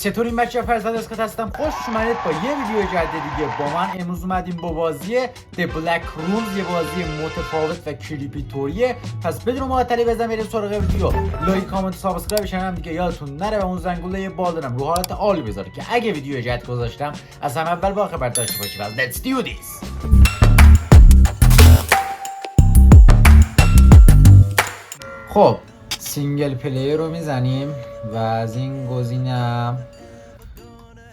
چطورین بچه‌ها؟ فرزاد اسکات هستم. خوش اومدید با یه ویدیو جدید دیگه. با من امروز اومدیم با بازی The Black Rooms، یه بازی متفاوت و کلیپی طوریه. پس بدون معطلی بزنیم بریم سراغ ویدیو. لایک، کامنت، سابسکرایب هم دیگه یادتون نره و اون زنگوله بالونم رو حالت عالی بذاره که اگه ویدیو جدید گذاشتم از همه اول با خبر داشته باشید. Let's do this. خب سینگل پلیر رو میزنیم و از این گزینه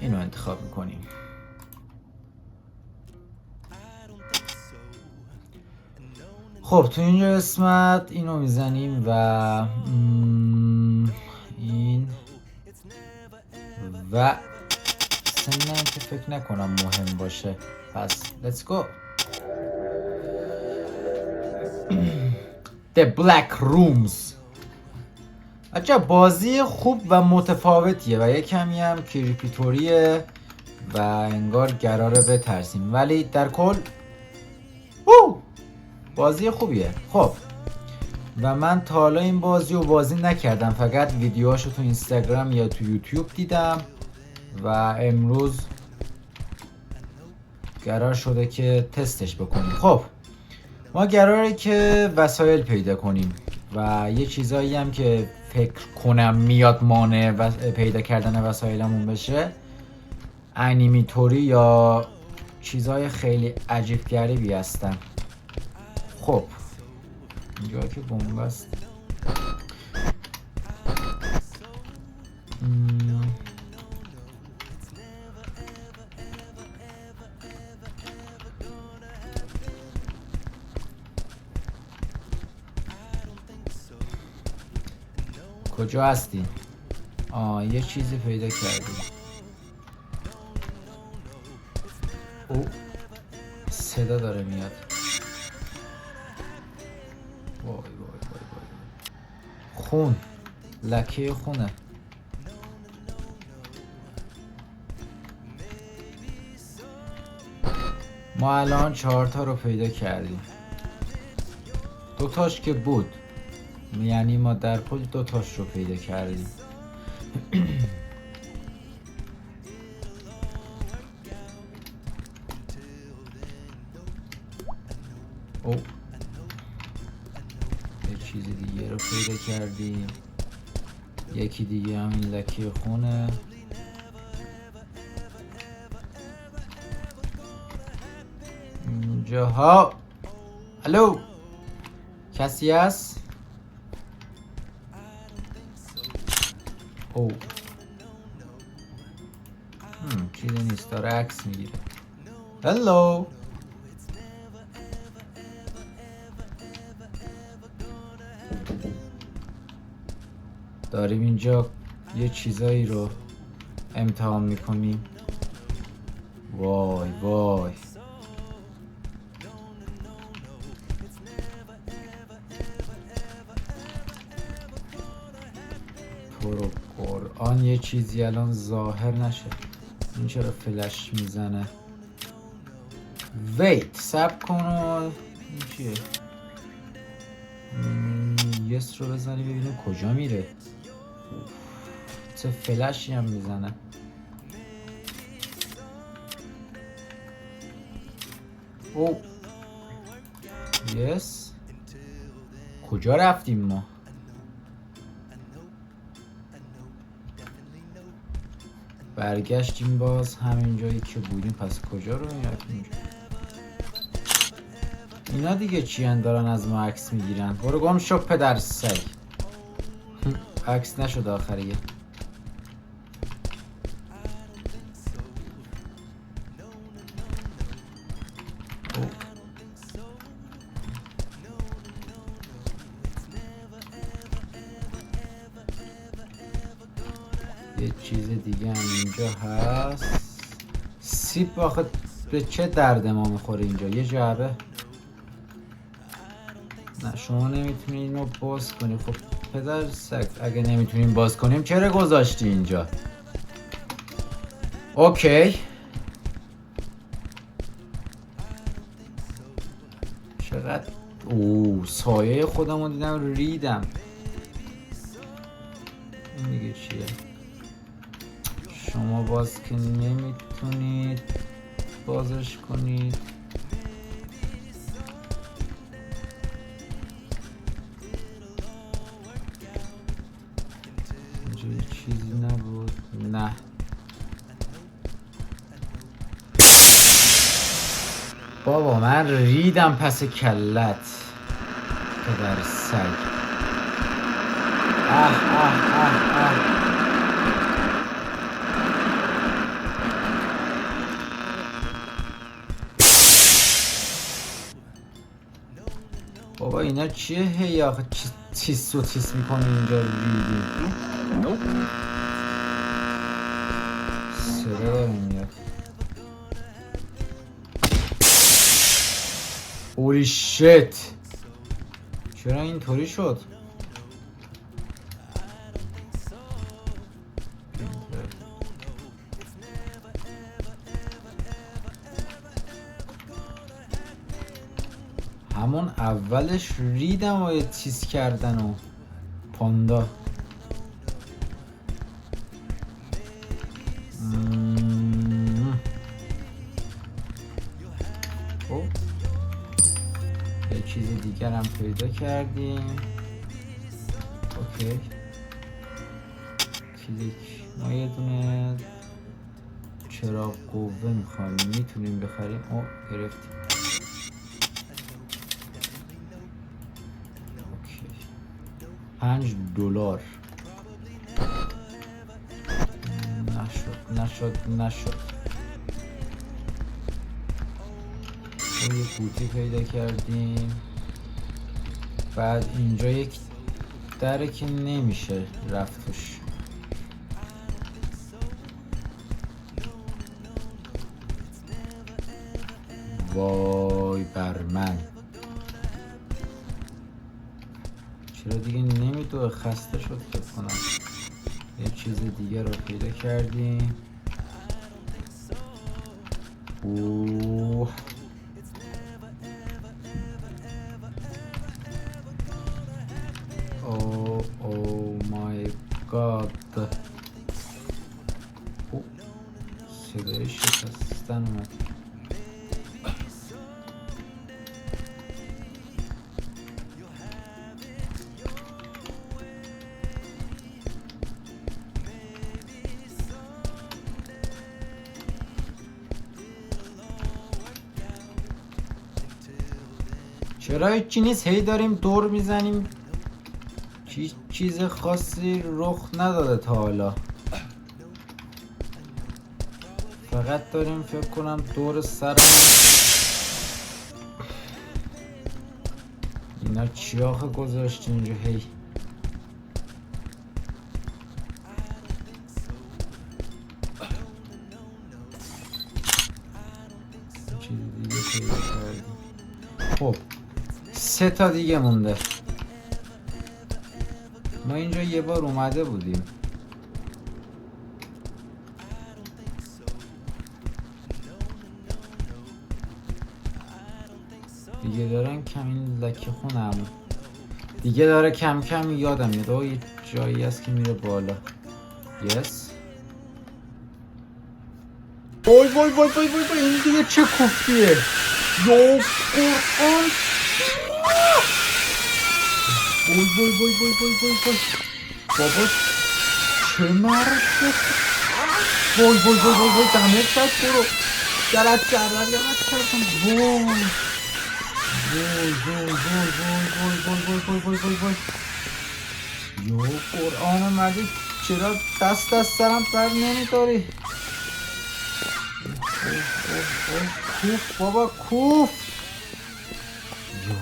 اینو انتخاب میکنیم. خب تو اینجا قسمت اینو میزنیم و این و سنن که فکر نکنم مهم باشه. پس let's go. The Black Rooms عجب بازی خوب و متفاوتیه و یه کمی هم کریپیتوریه و انگار قراره بترسیم، ولی در کل بازی خوبیه. خب و من تا حالا این بازی رو بازی نکردم، فقط ویدیوهاشو تو اینستاگرام یا تو یوتیوب دیدم و امروز قرار شده که تستش بکنیم. خب ما قراره که وسایل پیدا کنیم و یه چیزایی هم که فکر کنم میاد مانع و پیدا کردن وسایلمون بشه انیمیتوری یا چیزای خیلی عجیب غریبی هستن. خب اینجا که بنبست کجا هستی؟ یه چیزی پیدا کردی. او صدا داره میاد. وای وای وای وای. خون، لکه خونه. ما الان 4 تا رو پیدا کردیم. 2 تاش که بود، یعنی ما در کل 2 تاش رو پیدا کردیم. او یه چیز دیگه رو پیدا کردیم. یکی دیگه همین لکه خونه. اینجاها الو کسی هست؟ او چیزی نیست، داره عکس میگیره. هلو داریم اینجا یه چیزایی رو امتحان میکنیم. وای وای تو رو قرآن یه چیزی الان ظاهر نشه. این چرا فلش میزنه؟ ویت سب کن. این چیه؟ یس رو بزنی ببینیم کجا میره. چه فلشی هم میزنه. او یس کجا رفتیم ما؟ برگشتیم باز همین جایی که بودیم. پس کجا رو میرفتیم؟ اینا دیگه چی هن دارن از ما عکس میگیرن؟ برو گم شو پدر سگ. عکس نشد آخریه. یه چیز دیگه هم اینجا هست. سیب آخه به چه درد ما میخوره اینجا؟ یه جعبه. نه شما نمیتونی اینو باز کنی. خب پدر سگ اگه نمیتونیم باز کنیم چرا گذاشتی اینجا؟ اوکی چقدر سایه خودم رو دیدم ریدم. این دیگه چیه؟ شما باز که نمیتونید بازش کنید. اینجا چیزی نبود. نه بابا من ریدم پس کلت پدر سگ. بابا اینا چیه هی آخه تیس و تیس میکنه اینجا ریدی. صدا داره میاد. هولی شت چرا اینطوری شد؟ همون اولش ریدم و یه چیز کردن و پاندا. خب یه چیز دیگر هم پیدا کردیم. اوکی کلیک. ما یه دونه چراغ قوه میخوایم، میتونیم بخریم. او گرفتیم. $5 نشد. یه قوطی پیدا کردیم. بعد اینجا یک دره که نمیشه رفتش. وای بر من، چرا دیگه نمیدوه؟ خسته شد فکر کنم. یه چیز دیگه رو پیدا کردیم. اوه او مای گاد. صدای شکستن اومد. چرا هیچی نیست؟ هی داریم دور میزنیم، چیز خاصی رخ نداده تا حالا. فقط داریم فکر کنم دور سرم. اینا چی آخه گذاشت اینجا هی؟ چیز دیگه پیدا کردیم. خب 3 تا دیگه مونده. ما اینجا یه بار اومده بودیم. دیگه دارن کمی لکه خونم دیگه داره کم کم یادم میاد. یه جایی هست که میره بالا. یس. وای وای وای وای وای این دیگه چه کوفتیه؟ یا قرآن. وای وای وای وای وای وای وای بابا چه مرد. وای وای وای وای وای دمت شد. برو گلت کردم وای وای وای وای وای وای وای وای وای. یا قرآن مجید چرا دست از سرم بر نمیداری؟ کوف بابا کوف. یا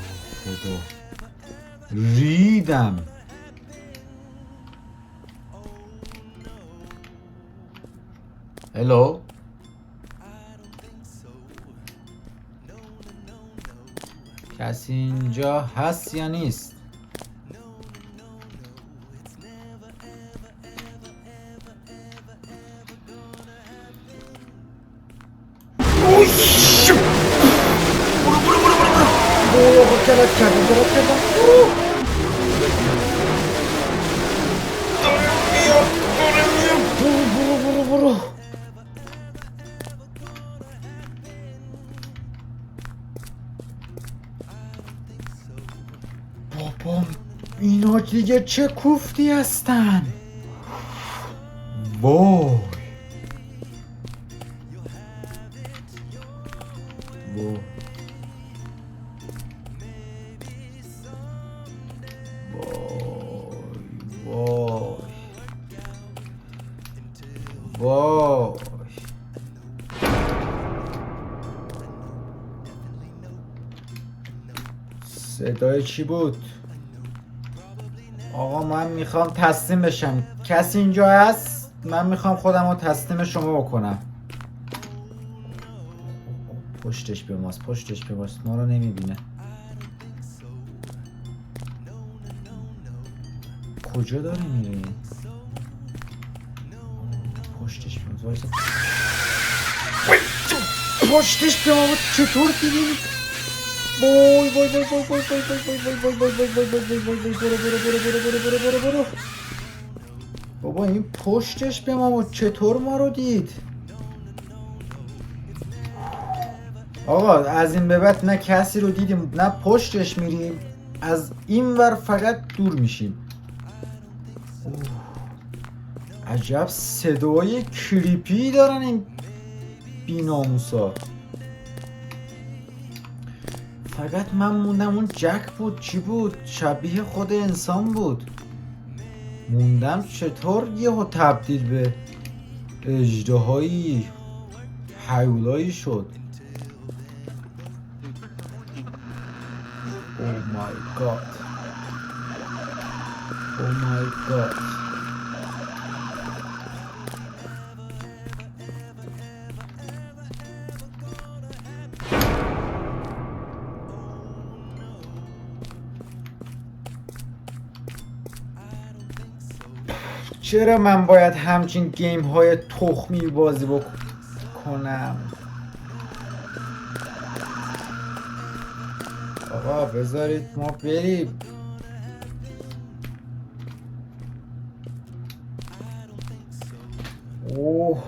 خدا ریدم. هلو کسی اینجا هست یا نیست؟ جلت کردم برو. بابا اینا دیگه چه کوفتی هستن؟ وای وای وای وای. صدای چی بود؟ آقا من میخوام تسلیم بشم. کسی اینجا هست؟ من میخوام خودم رو تسلیم شما بکنم. پشتش به ماست، پشتش به ماست، ما رو نمیبینه. کجا داری میری؟ پشتش به ماست، وایسا. پشتش به ما چطور دیدی؟ وای وای وای وای وای وای وای وای وای وای وای وای وای وای برو برو برو برو برو برو برو برو. بابا این پشتش به ما چطور ما رو دید؟ آقا از این به بعد نه کسی رو دیدیم نه پشتش میریم، از این ور فقط دور میشیم. عجب صدای کریپی دارن این بی‌ناموسا. فقط من موندم اون جک بود چی بود؟ شبیه خود انسان بود. موندم چطور یهو تبدیل به اژدهایی هیولایی شد. Oh my god. Oh my god. چرا من باید همچین گیم های تخمی بازی بکنم؟ آقا بذارید ما بریم. اوه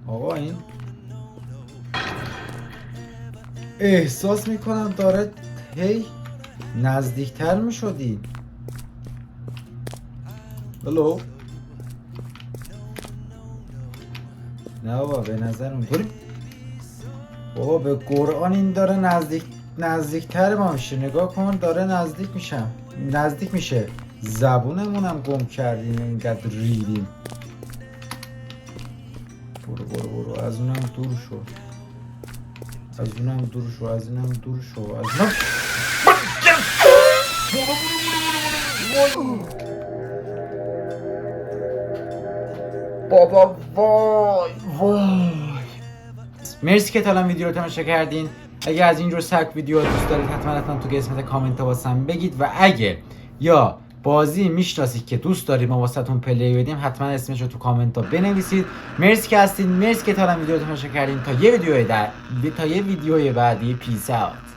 آقا این احساس میکنم داره هی نزدیکتر میشدی. هلو نه بابا به نظر اونطوری. بابا به قرآن این داره نزدیکتر ما میشه. نگاه کن داره نزدیک میشه. زبونمونم گم کردیم اینقدر ریدیم. برو برو برو از اونم دور شو. از اونم دور شو. از اینم دور شو. از اونم بابا وای وای. مرسی که تا الان ویدیو رو تماشا کردین. اگه از اینجور سبک ویدیو دوست دارید حتما تو قسمت کامنت ها واسم بگید و اگه یا بازی میشناسید که دوست دارید ما واسهتون پلی بدیم حتما اسمش رو تو کامنت ها بنویسید. مرسی که هستین. مرسی که تا الان ویدیو رو تماشا کردین. تا یه ویدیو بعدی پیس اوت.